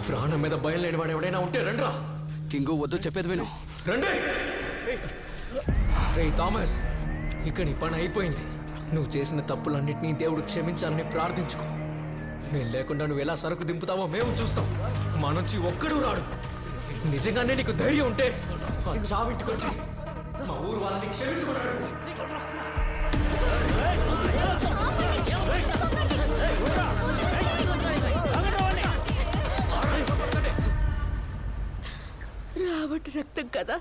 ప్రాణం మీద భయం లేని వాడు ఎవడైనా ఉంటే రండ్రా. కింగు వద్దు, చెప్పేది విను. రండి. రే థామస్, ఇక నీ పని అయిపోయింది. నువ్వు చేసిన తప్పులన్నింటినీ దేవుడు క్షమించాలని ప్రార్థించుకో. నేను లేకుండా నువ్వు ఎలా సరుకు దింపుతావో మేము చూస్తాం. మా నుంచి ఒక్కడూ రాడు. నిజంగానే నీకు ధైర్యం ఉంటే ఆ చావింటికి వచ్చి మా ఊరు వాళ్ళని క్షమించుకున్నాడు. రావటి రక్తం కదా,